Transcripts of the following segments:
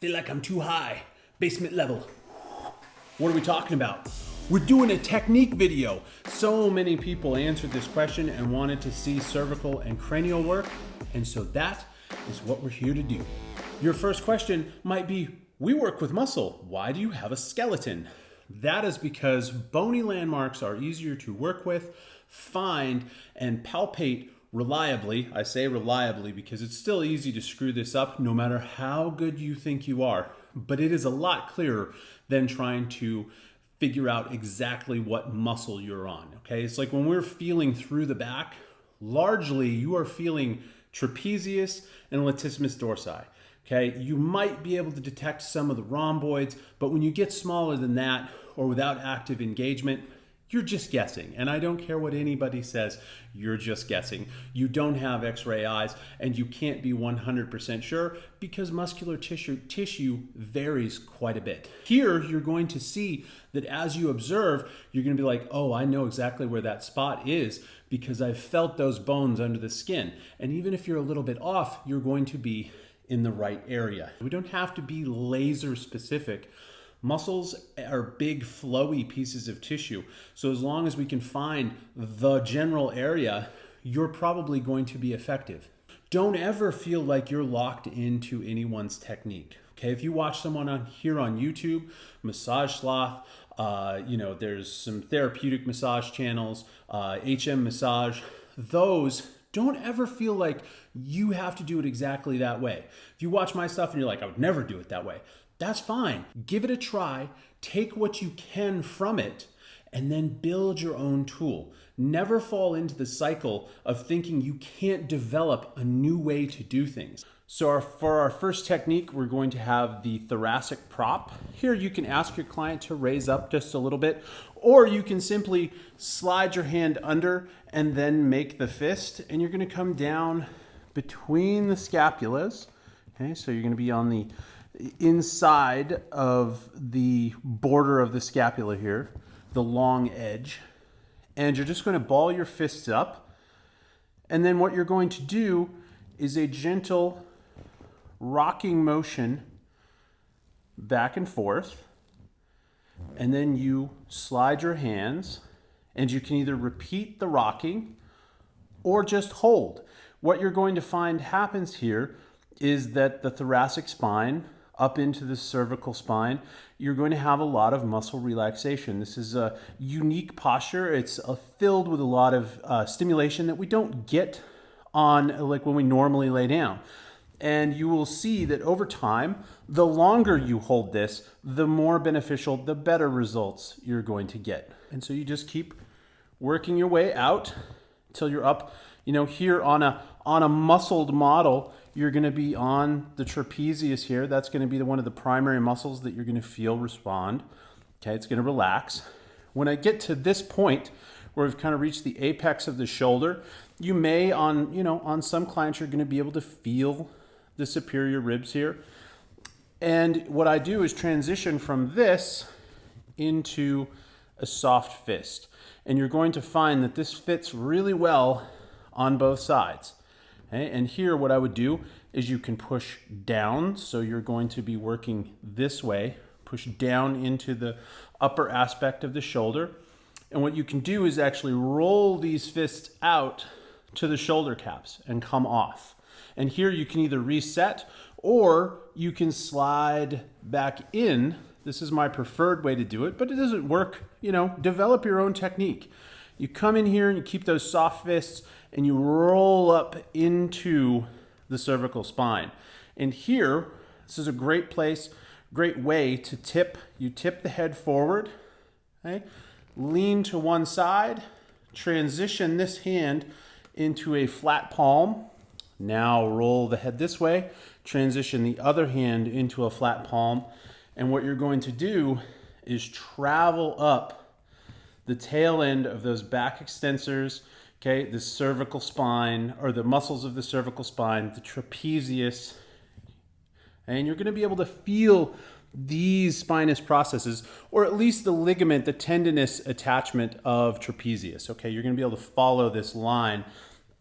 Feel like I'm too high, basement level. What are we talking about? We're doing a technique video. So many people answered this question and wanted to see cervical and cranial work, and so that is what we're here to do. Your first question might be, we work with muscle. Why do you have a skeleton? That is because bony landmarks are easier to work with, find, and palpate reliably. I say reliably because it's still easy to screw this up no matter how good you think you are, but it is a lot clearer than trying to figure out exactly what muscle you're on, okay? It's like when we're feeling through the back, largely you are feeling trapezius and latissimus dorsi, okay? You might be able to detect some of the rhomboids, but when you get smaller than that or without active engagement, you're just guessing. And I don't care what anybody says, you're just guessing. You don't have x-ray eyes and you can't be 100% sure because muscular tissue varies quite a bit. Here, you're going to see that as you observe, you're gonna be like, oh, I know exactly where that spot is because I've felt those bones under the skin. And even if you're a little bit off, you're going to be in the right area. We don't have to be laser specific. Muscles are big, flowy pieces of tissue. So as long as we can find the general area, you're probably going to be effective. Don't ever feel like you're locked into anyone's technique. Okay, if you watch someone here on YouTube, Massage Sloth, there's some therapeutic massage channels, HM Massage, those don't ever feel like you have to do it exactly that way. If you watch my stuff and you're like, I would never do it that way, that's fine. Give it a try, take what you can from it, and then build your own tool. Never fall into the cycle of thinking you can't develop a new way to do things. So for our first technique, we're going to have the thoracic prop. Here you can ask your client to raise up just a little bit, or you can simply slide your hand under and then make the fist, and you're gonna come down between the scapulas. Okay, so you're gonna be on the inside of the border of the scapula here, the long edge, and you're just going to ball your fists up, and then what you're going to do is a gentle rocking motion back and forth, and then you slide your hands, and you can either repeat the rocking or just hold. What you're going to find happens here is that the thoracic spine up into the cervical spine, you're going to have a lot of muscle relaxation. This is a unique posture. It's filled with a lot of stimulation that we don't get on like when we normally lay down. And you will see that over time, the longer you hold this, the more beneficial, the better results you're going to get. And so you just keep working your way out until you're up, here on a muscled model. You're going to be on the trapezius here. That's going to be one of the primary muscles that you're going to feel respond. Okay, it's going to relax. When I get to this point where we've kind of reached the apex of the shoulder, you may on some clients, you're going to be able to feel the superior ribs here. And what I do is transition from this into a soft fist. And you're going to find that this fits really well on both sides. Okay, and here what I would do is you can push down, so you're going to be working this way, push down into the upper aspect of the shoulder. And what you can do is actually roll these fists out to the shoulder caps and come off. And here you can either reset or you can slide back in. This is my preferred way to do it, but it doesn't work, develop your own technique. You come in here and you keep those soft fists and you roll up into the cervical spine. And here, this is a great place, great way to tip. You tip the head forward, okay? Lean to one side, transition this hand into a flat palm. Now roll the head this way, transition the other hand into a flat palm. And what you're going to do is travel up the tail end of those back extensors, okay, the cervical spine, or the muscles of the cervical spine, the trapezius, and you're going to be able to feel these spinous processes, or at least the ligament, the tendinous attachment of trapezius, okay? You're going to be able to follow this line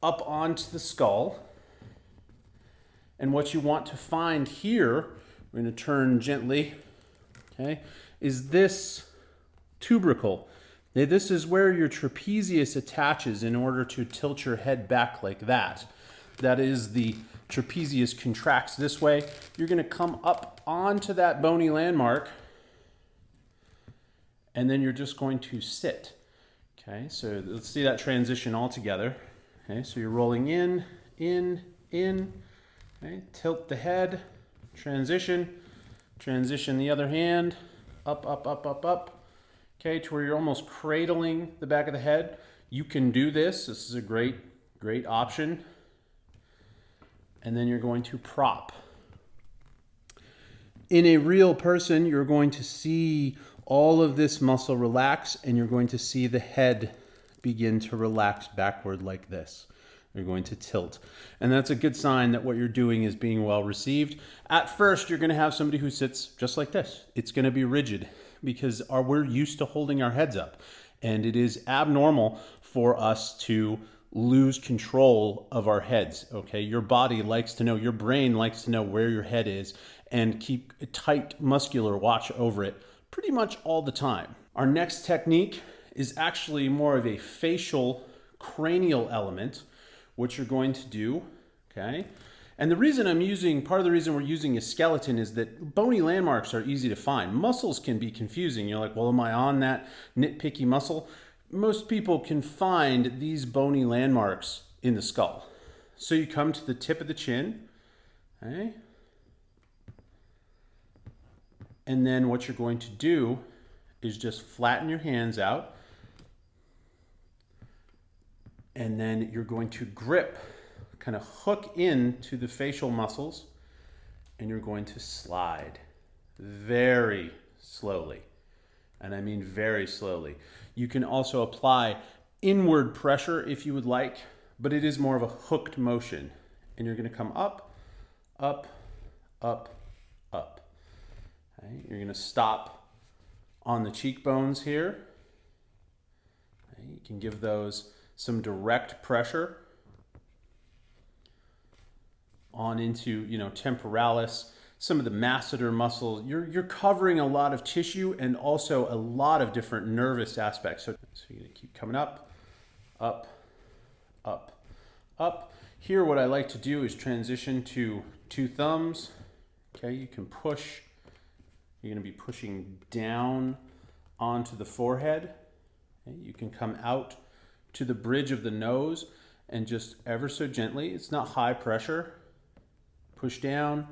up onto the skull, and what you want to find here we're going to turn gently, okay, is this tubercle. Now, this is where your trapezius attaches in order to tilt your head back like that. That is, the trapezius contracts this way. You're going to come up onto that bony landmark, and then you're just going to sit. Okay, so let's see that transition all together. Okay, so you're rolling in, okay, tilt the head, transition the other hand, up, okay, to where you're almost cradling the back of the head. You can do this. This is a great option. And then you're going to prop. In a real person, you're going to see all of this muscle relax, and you're going to see the head begin to relax backward like this. You're going to tilt. And that's a good sign that what you're doing is being well received. At first, you're going to have somebody who sits just like this. It's going to be rigid because we're used to holding our heads up. And it is abnormal for us to lose control of our heads, okay? Your body likes to know, your brain likes to know where your head is and keep a tight muscular watch over it pretty much all the time. Our next technique is actually more of a facial cranial element, which you're going to do, okay? And the reason part of the reason we're using a skeleton is that bony landmarks are easy to find. Muscles can be confusing. You're like, well, am I on that nitpicky muscle? Most people can find these bony landmarks in the skull. So you come to the tip of the chin, okay? And then what you're going to do is just flatten your hands out. And then you're going to grip, kind of hook into the facial muscles, and you're going to slide very slowly. And I mean very slowly. You can also apply inward pressure if you would like, but it is more of a hooked motion. And you're going to come up, up, up, up. Okay? You're going to stop on the cheekbones here. Okay? You can give those some direct pressure on into, temporalis, some of the masseter muscles. You're covering a lot of tissue and also a lot of different nervous aspects. So you're gonna keep coming up, up, up, up. Here, what I like to do is transition to 2 thumbs. Okay, you can push. You're gonna be pushing down onto the forehead. Okay, you can come out to the bridge of the nose and just ever so gently, it's not high pressure, push down.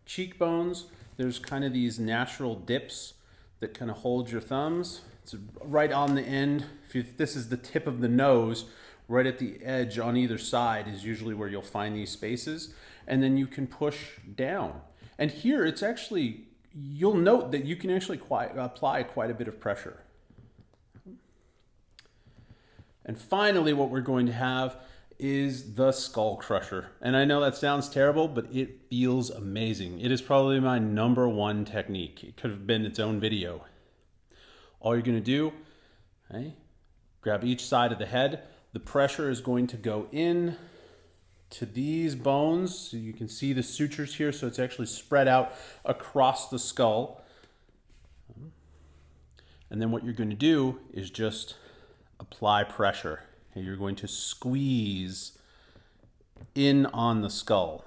Cheekbones, there's kind of these natural dips that kind of hold your thumbs. It's right on the end. If this is the tip of the nose, right at the edge on either side is usually where you'll find these spaces. And then you can push down. And here it's actually, you'll note that you can actually apply quite a bit of pressure. And finally, what we're going to have is the skull crusher. And I know that sounds terrible, but it feels amazing. It is probably my #1 technique. It could have been its own video. All you're gonna do, okay, grab each side of the head. The pressure is going to go in to these bones. So you can see the sutures here, so it's actually spread out across the skull. And then what you're gonna do is just apply pressure. And you're going to squeeze in on the skull.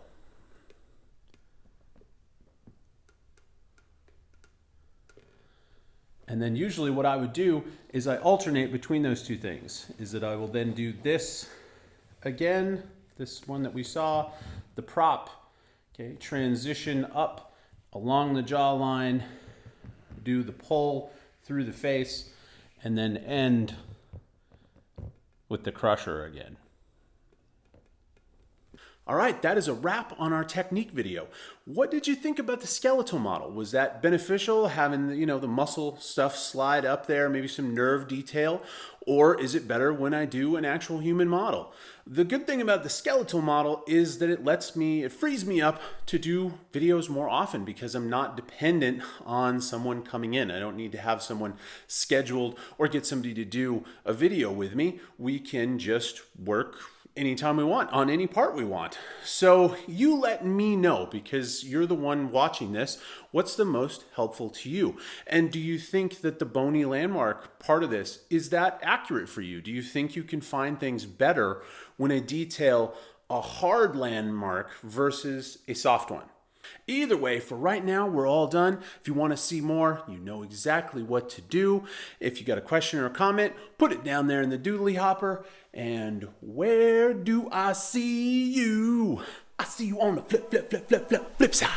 And then usually what I would do is I alternate between those 2 things. Is that I will then do this again, this one that we saw, the prop, okay, transition up along the jawline, do the pull through the face, and then end with the crusher again. All right, that is a wrap on our technique video. What did you think about the skeletal model? Was that beneficial, having the muscle stuff slide up there, maybe some nerve detail? Or is it better when I do an actual human model? The good thing about the skeletal model is that it frees me up to do videos more often because I'm not dependent on someone coming in. I don't need to have someone scheduled or get somebody to do a video with me. We can just work anytime we want, on any part we want. So you let me know, because you're the one watching this, what's the most helpful to you? And do you think that the bony landmark part of this, is that accurate for you? Do you think you can find things better when I detail a hard landmark versus a soft one? Either way, for right now, we're all done. If you want to see more, you know exactly what to do. If you got a question or a comment, put it down there in the doodly hopper. And where do I see you? I see you on the flip side.